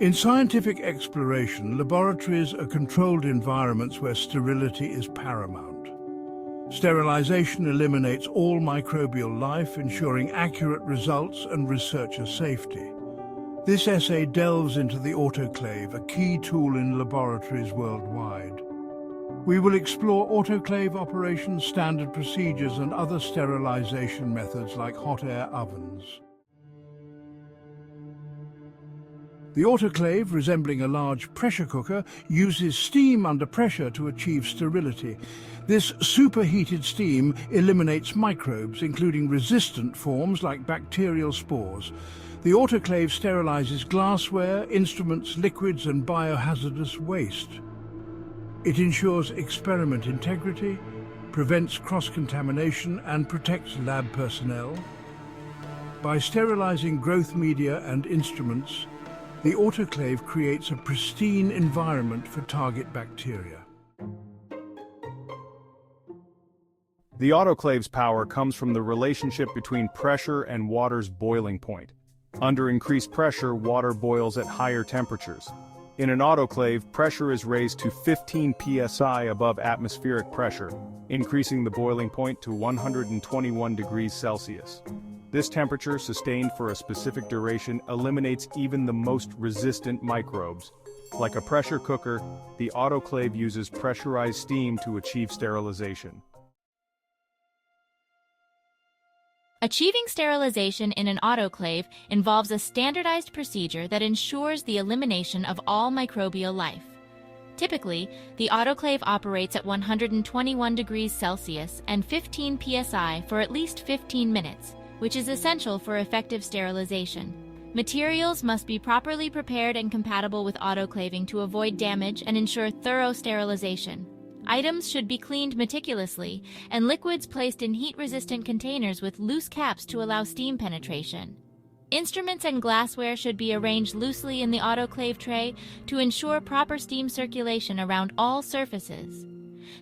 In scientific exploration, laboratories are controlled environments where sterility is paramount. Sterilization eliminates all microbial life, ensuring accurate results and researcher safety. This essay delves into the autoclave, a key tool in laboratories worldwide. We will explore autoclave operations, standard procedures, and other sterilization methods like hot air ovens. The autoclave, resembling a large pressure cooker, uses steam under pressure to achieve sterility. This superheated steam eliminates microbes, including resistant forms like bacterial spores. The autoclave sterilizes glassware, instruments, liquids, and biohazardous waste. It ensures experiment integrity, prevents cross-contamination, and protects lab personnel. By sterilizing growth media and instruments, the autoclave creates a pristine environment for target bacteria. The autoclave's power comes from the relationship between pressure and water's boiling point. Under increased pressure, water boils at higher temperatures. In an autoclave, pressure is raised to 15 psi above atmospheric pressure, increasing the boiling point to 121 degrees Celsius. This temperature, sustained for a specific duration, eliminates even the most resistant microbes. Like a pressure cooker, the autoclave uses pressurized steam to achieve sterilization. Achieving sterilization in an autoclave involves a standardized procedure that ensures the elimination of all microbial life. Typically, the autoclave operates at 121 degrees Celsius and 15 psi for at least 15 minutes, which is essential for effective sterilization. Materials must be properly prepared and compatible with autoclaving to avoid damage and ensure thorough sterilization. Items should be cleaned meticulously, and liquids placed in heat-resistant containers with loose caps to allow steam penetration. Instruments and glassware should be arranged loosely in the autoclave tray to ensure proper steam circulation around all surfaces.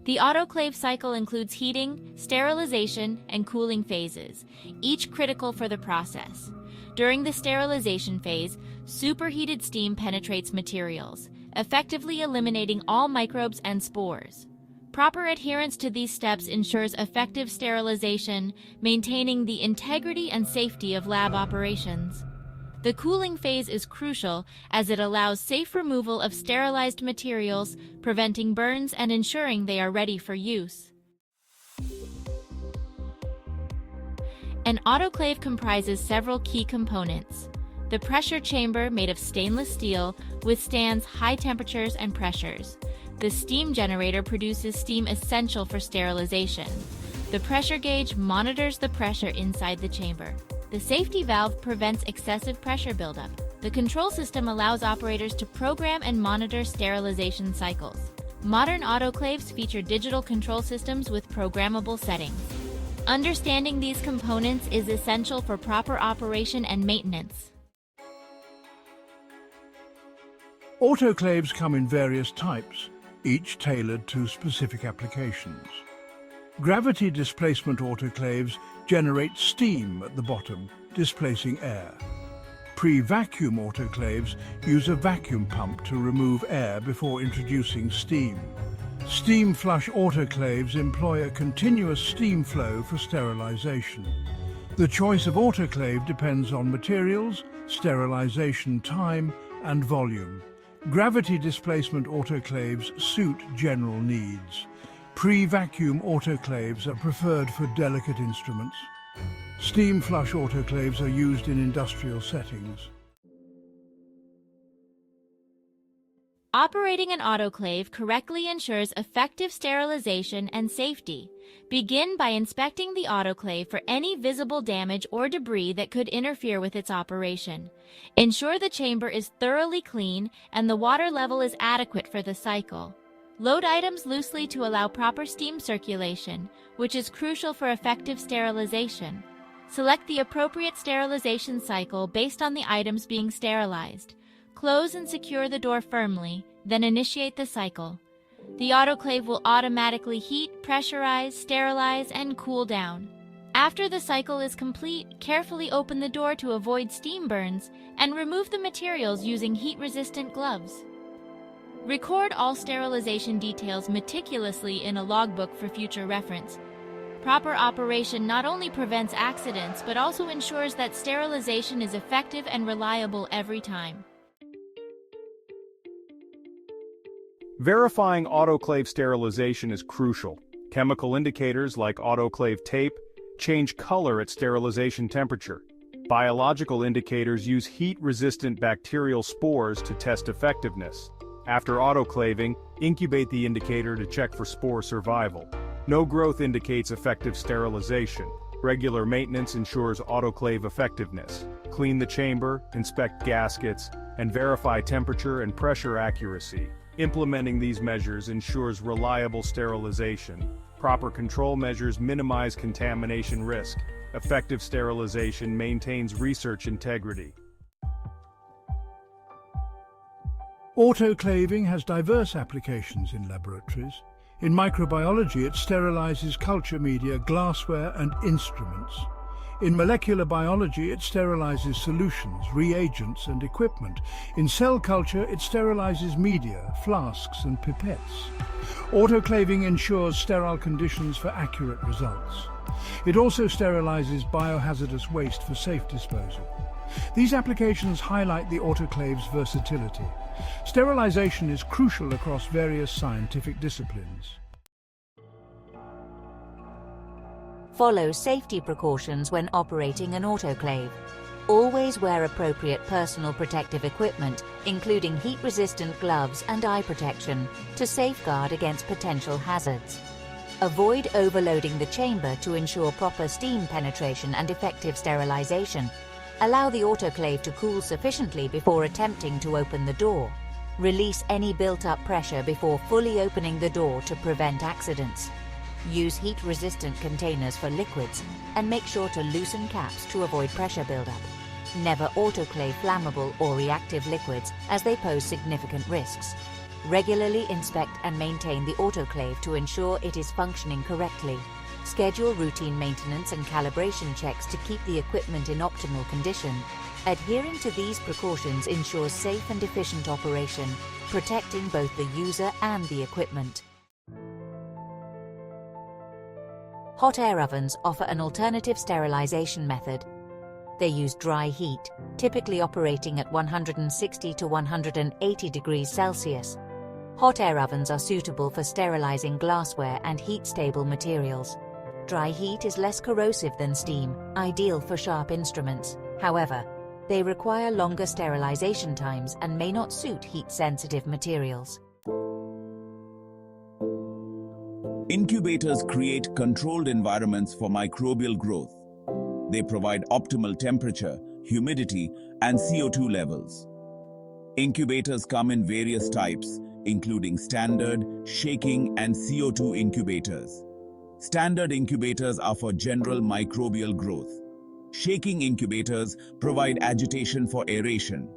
The autoclave cycle includes heating, sterilization, and cooling phases, each critical for the process. During the sterilization phase, superheated steam penetrates materials, effectively eliminating all microbes and spores. Proper adherence to these steps ensures effective sterilization, maintaining the integrity and safety of lab operations. The cooling phase is crucial as it allows safe removal of sterilized materials, preventing burns and ensuring they are ready for use. An autoclave comprises several key components. The pressure chamber, made of stainless steel, withstands high temperatures and pressures. The steam generator produces steam essential for sterilization. The pressure gauge monitors the pressure inside the chamber. The safety valve prevents excessive pressure buildup. The control system allows operators to program and monitor sterilization cycles. Modern autoclaves feature digital control systems with programmable settings. Understanding these components is essential for proper operation and maintenance. Autoclaves come in various types, each tailored to specific applications. Gravity displacement autoclaves generate steam at the bottom, displacing air. Pre-vacuum autoclaves use a vacuum pump to remove air before introducing steam. Steam flush autoclaves employ a continuous steam flow for sterilization. The choice of autoclave depends on materials, sterilization time, and volume. Gravity displacement autoclaves suit general needs. Pre-vacuum autoclaves are preferred for delicate instruments. Steam flush autoclaves are used in industrial settings. Operating an autoclave correctly ensures effective sterilization and safety. Begin by inspecting the autoclave for any visible damage or debris that could interfere with its operation. Ensure the chamber is thoroughly clean and the water level is adequate for the cycle. Load items loosely to allow proper steam circulation, which is crucial for effective sterilization. Select the appropriate sterilization cycle based on the items being sterilized. Close and secure the door firmly, then initiate the cycle. The autoclave will automatically heat, pressurize, sterilize, and cool down. After the cycle is complete, carefully open the door to avoid steam burns and remove the materials using heat-resistant gloves. Record all sterilization details meticulously in a logbook for future reference. Proper operation not only prevents accidents but also ensures that sterilization is effective and reliable every time. Verifying autoclave sterilization is crucial. Chemical indicators like autoclave tape change color at sterilization temperature. Biological indicators use heat-resistant bacterial spores to test effectiveness. After autoclaving, incubate the indicator to check for spore survival. No growth indicates effective sterilization. Regular maintenance ensures autoclave effectiveness. Clean the chamber, inspect gaskets, and verify temperature and pressure accuracy. Implementing these measures ensures reliable sterilization. Proper control measures minimize contamination risk. Effective sterilization maintains research integrity. Autoclaving has diverse applications in laboratories. In microbiology, it sterilizes culture media, glassware, and instruments. In molecular biology, it sterilizes solutions, reagents, and equipment. In cell culture, it sterilizes media, flasks, and pipettes. Autoclaving ensures sterile conditions for accurate results. It also sterilizes biohazardous waste for safe disposal. These applications highlight the autoclave's versatility. Sterilization is crucial across various scientific disciplines. Follow safety precautions when operating an autoclave. Always wear appropriate personal protective equipment, including heat-resistant gloves and eye protection, to safeguard against potential hazards. Avoid overloading the chamber to ensure proper steam penetration and effective sterilization. Allow the autoclave to cool sufficiently before attempting to open the door. Release any built-up pressure before fully opening the door to prevent accidents. Use heat-resistant containers for liquids and make sure to loosen caps to avoid pressure buildup. Never autoclave flammable or reactive liquids as they pose significant risks. Regularly inspect and maintain the autoclave to ensure it is functioning correctly. Schedule routine maintenance and calibration checks to keep the equipment in optimal condition. Adhering to these precautions ensures safe and efficient operation, protecting both the user and the equipment. Hot air ovens offer an alternative sterilization method. They use dry heat, typically operating at 160 to 180 degrees Celsius. Hot air ovens are suitable for sterilizing glassware and heat-stable materials. Dry heat is less corrosive than steam, ideal for sharp instruments. However, they require longer sterilization times and may not suit heat-sensitive materials. Incubators create controlled environments for microbial growth. They provide optimal temperature, humidity, and CO2 levels. Incubators come in various types, including standard, shaking, and CO2 incubators. Standard incubators are for general microbial growth. Shaking incubators provide agitation for aeration.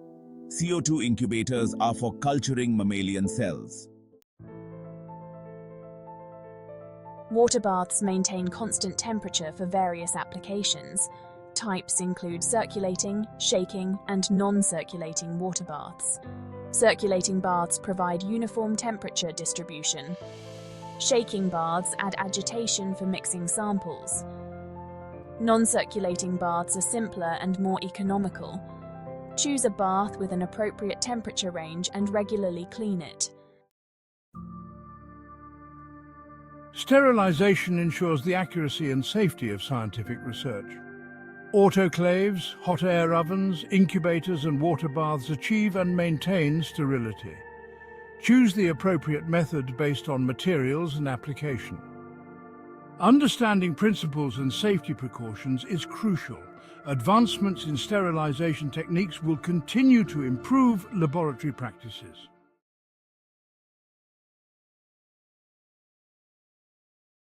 CO2 incubators are for culturing mammalian cells. Water baths maintain constant temperature for various applications. Types include circulating, shaking, and non-circulating water baths. Circulating baths provide uniform temperature distribution. Shaking baths add agitation for mixing samples. Non-circulating baths are simpler and more economical. Choose a bath with an appropriate temperature range and regularly clean it. Sterilization ensures the accuracy and safety of scientific research. Autoclaves, hot air ovens, incubators and water baths achieve and maintain sterility. Choose the appropriate method based on materials and application. Understanding principles and safety precautions is crucial. Advancements in sterilization techniques will continue to improve laboratory practices.